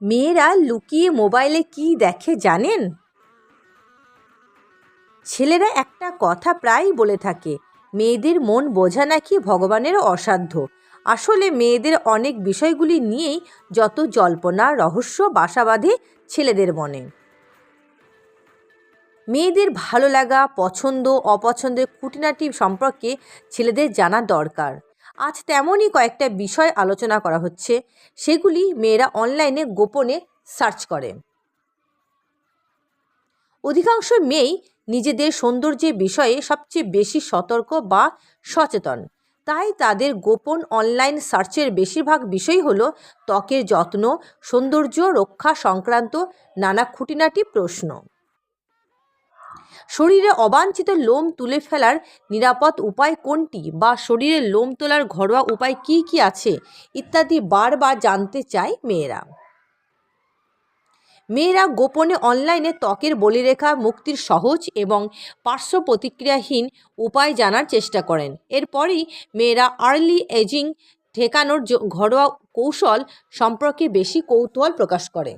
মেয়েরা লুকিয়ে মোবাইলে কি দেখে জানেন? ছেলেরা একটা কথা প্রায়ই বলে থাকে, মেয়েদের মন বোঝা নাকি ভগবানের অসাধ্য। আসলে মেয়েদের অনেক বিষয়গুলি নিয়েই যত জল্পনা রহস্য বাসা বাঁধে ছেলেদের মনে। মেয়েদের ভালো লাগা, পছন্দ অপছন্দের খুঁটিনাটি সম্পর্কে ছেলেদের জানা দরকার। আজ তেমনই কয়েকটা বিষয় আলোচনা করা হচ্ছে, সেগুলি মেয়েরা অনলাইনে গোপনে সার্চ করে। অধিকাংশ মেয়েই নিজেদের সৌন্দর্যের বিষয়ে সবচেয়ে বেশি সতর্ক বা সচেতন। তাই তাদের গোপন অনলাইন সার্চের বেশিরভাগ বিষয় হলো ত্বকের যত্ন, সৌন্দর্য রক্ষা সংক্রান্ত নানা খুঁটিনাটি প্রশ্ন। শরীরে অবাঞ্ছিত লোম তুলে ফেলার নিরাপদ উপায় কোনটি, বা শরীরের লোম তোলার ঘরোয়া উপায় কি কি আছে ইত্যাদি বারবার জানতে চায় মেয়েরা। মেয়েরা গোপনে অনলাইনে ত্বকের বলিরেখা মুক্তির সহজ এবং পার্শ্ব প্রতিক্রিয়াহীন উপায় জানার চেষ্টা করেন। এরপরই মেয়েরা আর্লি এজিং ঠেকানোর ঘরোয়া কৌশল সম্পর্কে বেশি কৌতূহল প্রকাশ করে।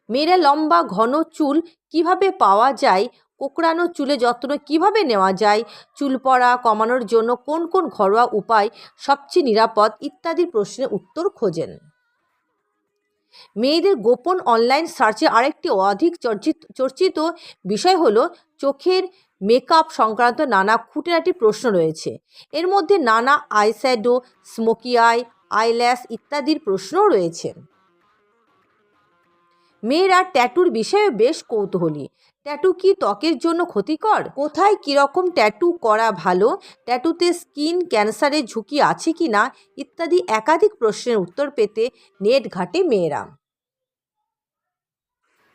মেয়েরা লম্বা ঘন চুল কিভাবে পাওয়া যায়, কোঁকড়ানো চুলে যত্ন কিভাবে নেওয়া যায়, চুল পড়া কমানোর জন্য কোন কোন ঘরোয়া উপায় সবচেয়ে নিরাপদ ইত্যাদি প্রশ্নের উত্তর খোঁজেন। মেয়েদের গোপন অনলাইন সার্চে আরেকটি অধিক চর্চিত বিষয় হলো চোখের মেকআপ সংক্রান্ত নানা খুঁটিনাটি প্রশ্ন রয়েছে। এর মধ্যে নানা আইশ্যাডো, স্মোকি আই, আইল্যাশ ইত্যাদির প্রশ্নও রয়েছে। মেয়েরা ট্যাটুর বিষয়ে বেশ কৌতূহলী। ট্যাটু কি ত্বকের জন্য ক্ষতিকর? কোথায় কীরকম ট্যাটু করা ভালো? ট্যাটুতে স্কিন ক্যান্সারের ঝুঁকি আছে কি না ইত্যাদি একাধিক প্রশ্নের উত্তর পেতে নেট ঘাটে মেয়েরা।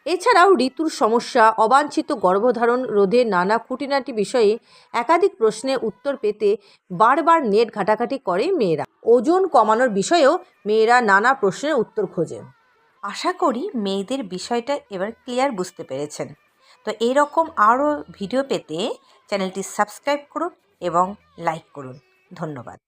এছাড়াও ঋতুর সমস্যা, অবাঞ্ছিত গর্ভধারণ রোধের নানা খুঁটিনাটি বিষয়ে একাধিক প্রশ্নের উত্তর পেতে বারবার নেট ঘাটাঘাটি করে মেয়েরা। ওজন কমানোর বিষয়েও মেয়েরা নানা প্রশ্নের উত্তর খোঁজে। আশা করি মেয়েদের বিষয়টা এবার ক্লিয়ার বুঝতে পেরেছেন। তো এইরকম আরও ভিডিও পেতে চ্যানেলটি সাবস্ক্রাইব করুন এবং লাইক করুন। ধন্যবাদ।